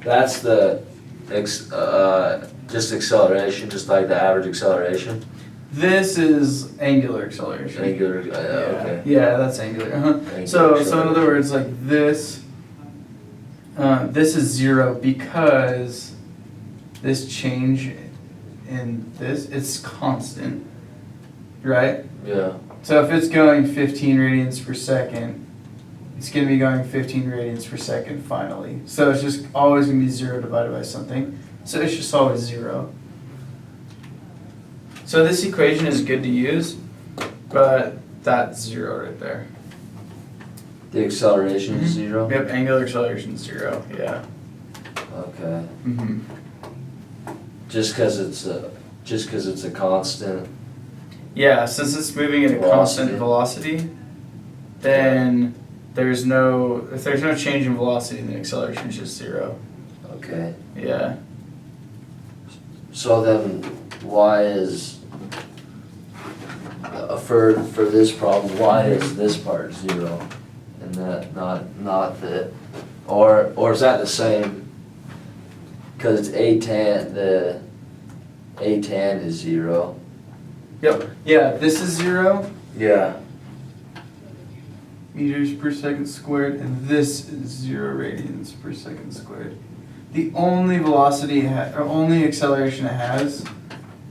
That's the just acceleration, just like the average acceleration. This is angular acceleration. Angular, okay. Yeah, that's angular. Angular So in acceleration. other words, like this is 0 because this change in this, it's constant, right? Yeah. So if it's going 15 radians per second, it's going to be going 15 radians per second finally. So it's just always going to be 0 divided by something. So it's just always 0. So this equation is good to use, but that's 0 right there. The acceleration is 0? Yep, angular acceleration is 0, yeah. Okay. Mm-hmm. Just because it's a constant. Yeah, since it's moving at a constant velocity, then if there's no change in velocity, then the acceleration is just 0. Okay. Yeah. So then, why is for this problem? Why is this part 0, and that not the, or is that the same? Because it's a tan, the a tan is 0. Yep. Yeah, this is 0 Yeah. meters per second squared, and this is 0 radians per second squared. The only velocity or only acceleration it has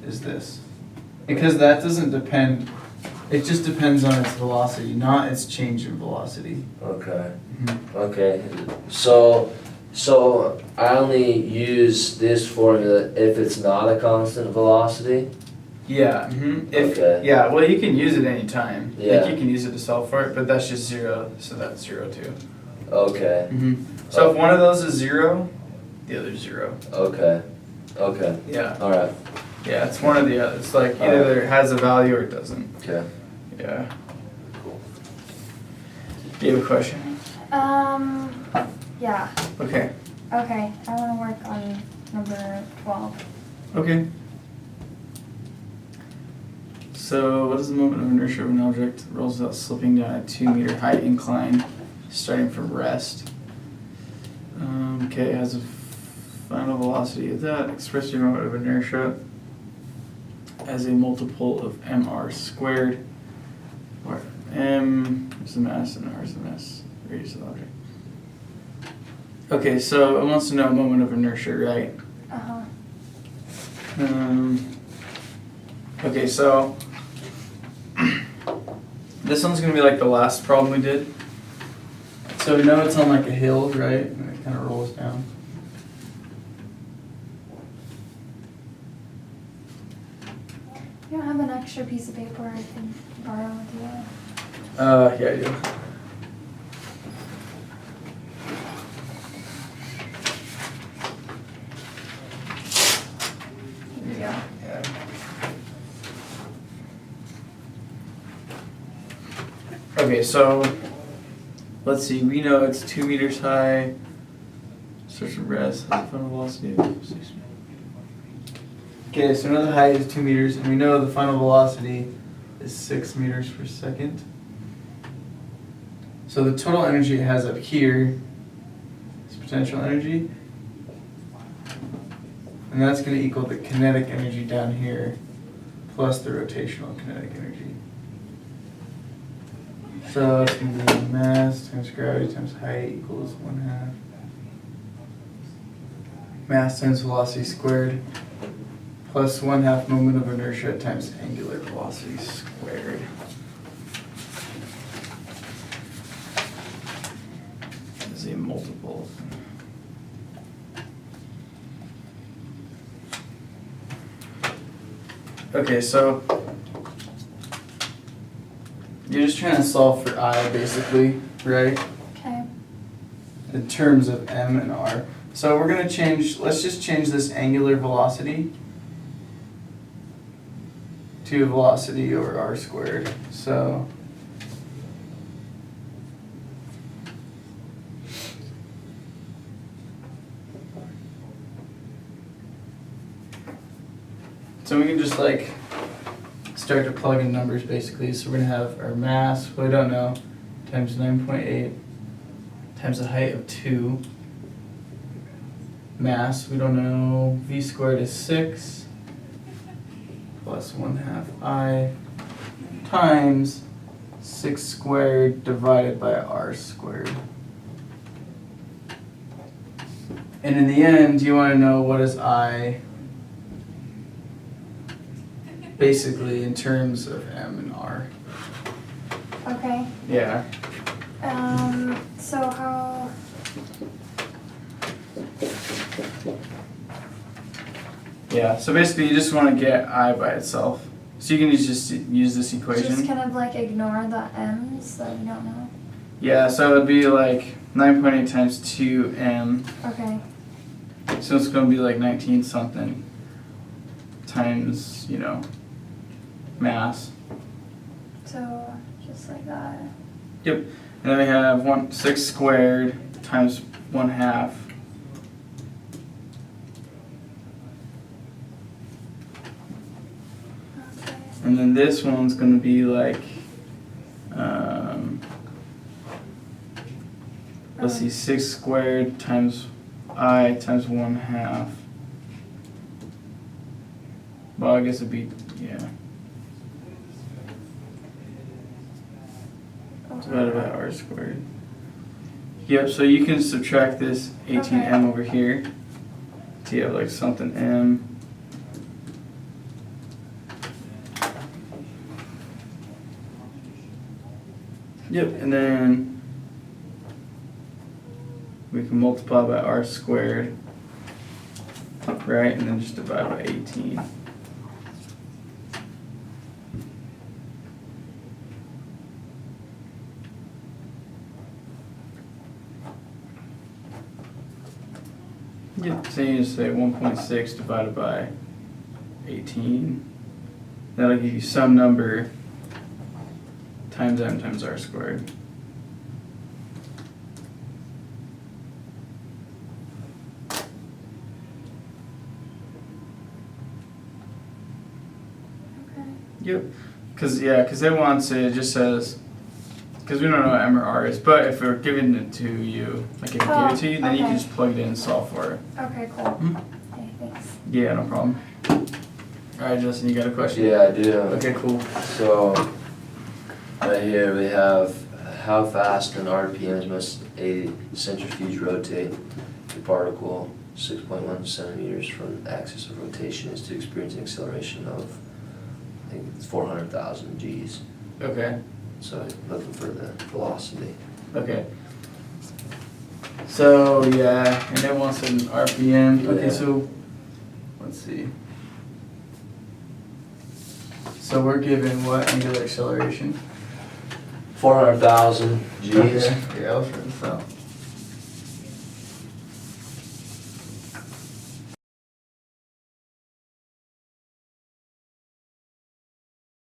is this, because that doesn't depend. It just depends on its velocity, not its change in velocity. Okay. Okay. So I only use this formula if it's not a constant velocity. Yeah. Okay. Yeah. Well, you can use it anytime. Yeah. Like you can use it to solve for it, but that's just 0, so that's 0 too. Okay. So if one of those is 0, the other's 0. Okay. Okay. Yeah. All right. Yeah, it's one or the other. It's like either it has a value or it doesn't. Okay. Yeah. Do you have a question? Yeah. Okay. Okay, I want to work on number 12. Okay. So, what is the moment of inertia of an object that rolls without slipping down a 2-meter high incline, starting from rest? Okay, it has a final velocity of that. Express your moment of inertia as a multiple of mr squared, where m is the mass and r is the mass radius of the object. Okay, so it wants to know moment of inertia, right? Okay, so this one's gonna be like the last problem we did. So we know it's on like a hill, right? And it kind of rolls down. You don't have an extra piece of paper I can borrow with you? Yeah, I do. Here you go. Yeah. Okay, so let's see. We know it's 2 meters high. Starts from rest. Has a final velocity of 6 meters. Okay, so we know the height is 2 meters, and we know the final velocity is 6 meters per second. So the total energy it has up here is potential energy, and that's going to equal the kinetic energy down here plus the rotational kinetic energy. So it's going to be mass times gravity times height equals 1/2 mass times velocity squared plus 1/2 moment of inertia times angular velocity squared. Is a multiple. Okay, so you're just trying to solve for I basically, right? Okay. In terms of m and r. So we're going to change, let's just change this angular velocity to velocity over r squared. So we can just like start to plug in numbers basically. So we're going to have our mass, well, I don't know, times 9.8 times the height of 2 mass, we don't know, v squared is 6 plus 1/2 I times 6 squared divided by r squared. And in the end, you want to know what is I basically in terms of m and r. Okay, Yeah. so how, Yeah, so basically you just want to get I by itself. So you can just use this equation. just kind of like ignore the m's that you don't know? Yeah, so it would be like 9.8 times 2m. Okay, So it's going to be like 19 something times, mass. so just like that. And then we have 6 squared times 1/2. Okay, And then this one's going to be like, let's see, 6 squared times I times 1/2. Well, I guess it'd be, yeah, divided by r squared. Yep, so you can subtract this 18m over here. So you have like something m. Yep, and then we can multiply by r squared, right? And then just divide by 18. Yep, so you just say 1.6 divided by 18. That'll give you some number times m times r squared. okay. Yep. Because it wants it just says, because we don't know what m or r is, but if we're giving it to you, like if we give it to you, then you can okay. just plug it in and solve for it. Okay, cool. Okay, thanks. Yeah, no problem. Alright, Justin, you got a question? Yeah, I do. Okay, cool. So, right here we have how fast in RPMs must a centrifuge rotate the particle 6.1 centimeters from the axis of rotation is to experience an acceleration of, I think it's 400,000 Gs. Okay. So looking for the velocity. Okay. So yeah, and it wants an RPM. Okay, Yeah. so let's see. So we're given what angular acceleration? 400,000 Gs. Okay. Yeah, let's write this out.